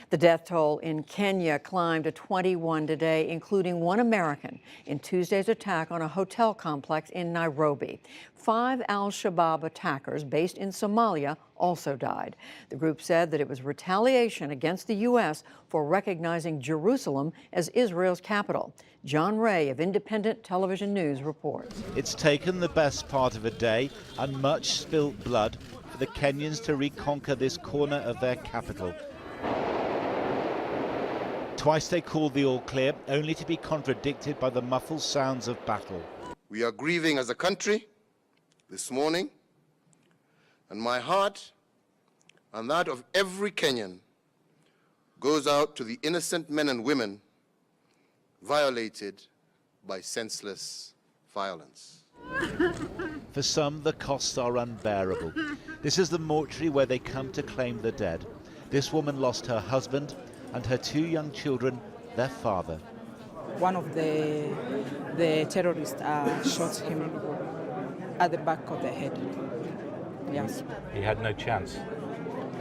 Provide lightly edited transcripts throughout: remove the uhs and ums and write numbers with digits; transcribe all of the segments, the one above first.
The death toll in Kenya climbed to 21 today, including one American in Tuesday's attack on a hotel complex in Nairobi. 5 al-Shabab attackers based in Somalia also died. The group said that it was retaliation against the U.S. for recognizing Jerusalem as Israel's capital. John Ray of Independent Television News reports. It's taken the best part of a day and much spilt blood for the Kenyans to reconquer this corner of their capital. Twice they called the all clear, only to be contradicted by the muffled sounds of battle. We are grieving as a country this morning, and my heart and that of every Kenyan goes out to the innocent men and women violated by senseless violence. For some, the costs are unbearable. This is the mortuary where they come to claim the dead. This woman lost her husband and her 2 young children, their father. One of the terrorists shot him at the back of the head. Yes. He had no chance?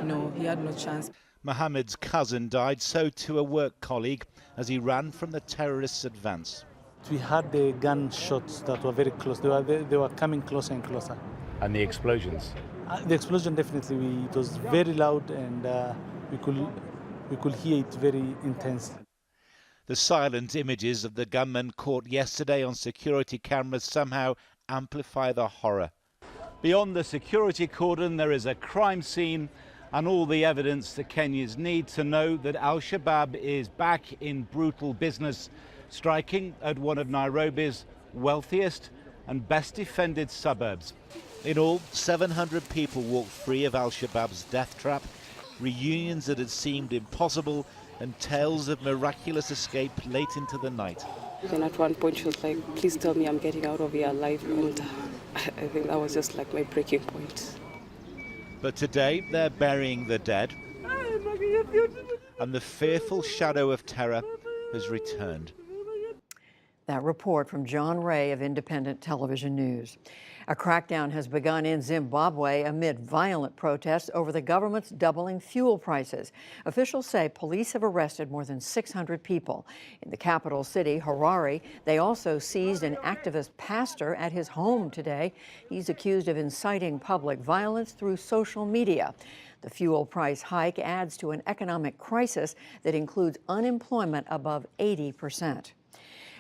No, he had no chance. Mohammed's cousin died, so too a work colleague, as he ran from the terrorists' advance. We had the gunshots that were very close. They were coming closer and closer. And the explosions? The explosion definitely, it was very loud, and we could hear it very intensely. The silent images of the gunmen caught yesterday on security cameras somehow amplify the horror. Beyond the security cordon, there is a crime scene and all the evidence that Kenyans need to know that al-Shabab is back in brutal business, striking at one of Nairobi's wealthiest and best defended suburbs. In all, 700 people walked free of al-Shabab's death trap, reunions that had seemed impossible and tales of miraculous escape late into the night. And at one point she was like, please tell me I'm getting out of here alive. And I think that was just like my breaking point. But today they're burying the dead, and the fearful shadow of terror has returned. That report from John Ray of Independent Television News. A crackdown has begun in Zimbabwe amid violent protests over the government's doubling fuel prices. Officials say police have arrested more than 600 people. In the capital city, Harare, they also seized an activist pastor at his home today. He's accused of inciting public violence through social media. The fuel price hike adds to an economic crisis that includes unemployment above 80%.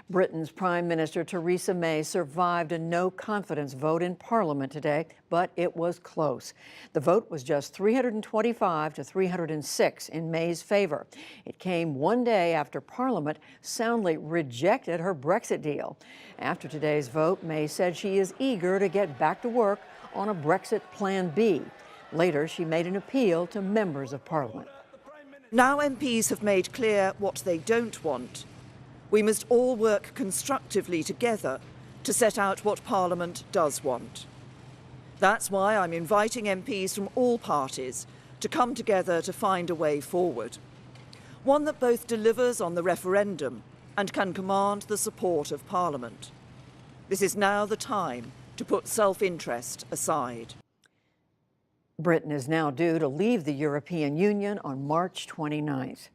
Britain's Prime Minister Theresa May survived a no-confidence vote in Parliament today, but it was close. The vote was just 325 to 306 in May's favor. It came one day after Parliament soundly rejected her Brexit deal. After today's vote, May said she is eager to get back to work on a Brexit Plan B. Later, she made an appeal to members of Parliament. Now MPs have made clear what they don't want. We must all work constructively together to set out what Parliament does want. That's why I'm inviting MPs from all parties to come together to find a way forward. One that both delivers on the referendum and can command the support of Parliament. This is now the time to put self-interest aside. Britain is now due to leave the European Union on March 29th.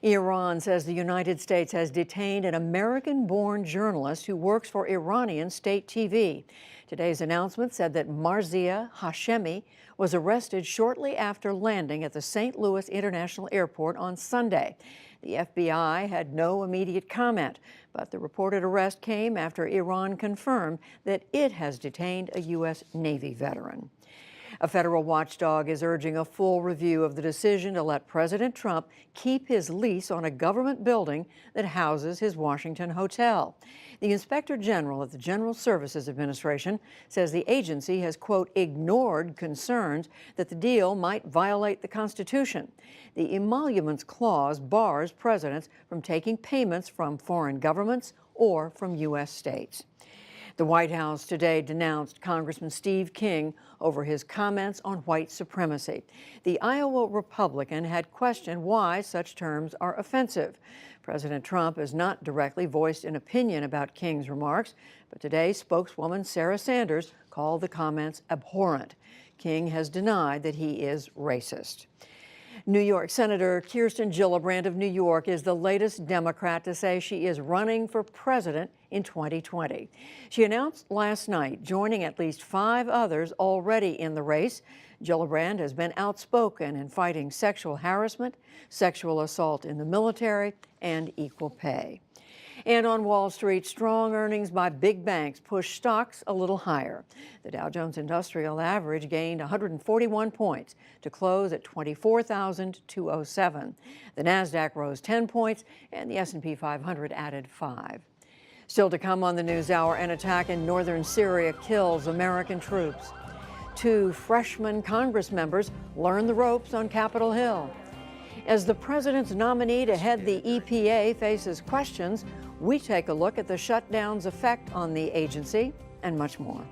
Iran says the United States has detained an American-born journalist who works for Iranian state TV. Today's announcement said that Marzia Hashemi was arrested shortly after landing at the St. Louis International Airport on Sunday. The FBI had no immediate comment, but the reported arrest came after Iran confirmed that it has detained a U.S. Navy veteran. A federal watchdog is urging a full review of the decision to let President Trump keep his lease on a government building that houses his Washington hotel. The Inspector General at the General Services Administration says the agency has, quote, ignored concerns that the deal might violate the Constitution. The emoluments clause bars presidents from taking payments from foreign governments or from U.S. states. The White House today denounced Congressman Steve King over his comments on white supremacy. The Iowa Republican had questioned why such terms are offensive. President Trump has not directly voiced an opinion about King's remarks, but today spokeswoman Sarah Sanders called the comments abhorrent. King has denied that he is racist. New York Senator Kirsten Gillibrand of New York is the latest Democrat to say she is running for president in 2020. She announced last night joining at least 5 others already in the race. Gillibrand has been outspoken in fighting sexual harassment, sexual assault in the military, and equal pay. And on Wall Street, strong earnings by big banks pushed stocks a little higher. The Dow Jones Industrial Average gained 141 points to close at 24,207. The Nasdaq rose 10 points, and the S&P 500 added 5. Still to come on the NewsHour, an attack in northern Syria kills American troops. 2 freshman Congress members learn the ropes on Capitol Hill. As the president's nominee to head the EPA faces questions, we take a look at the shutdown's effect on the agency and much more.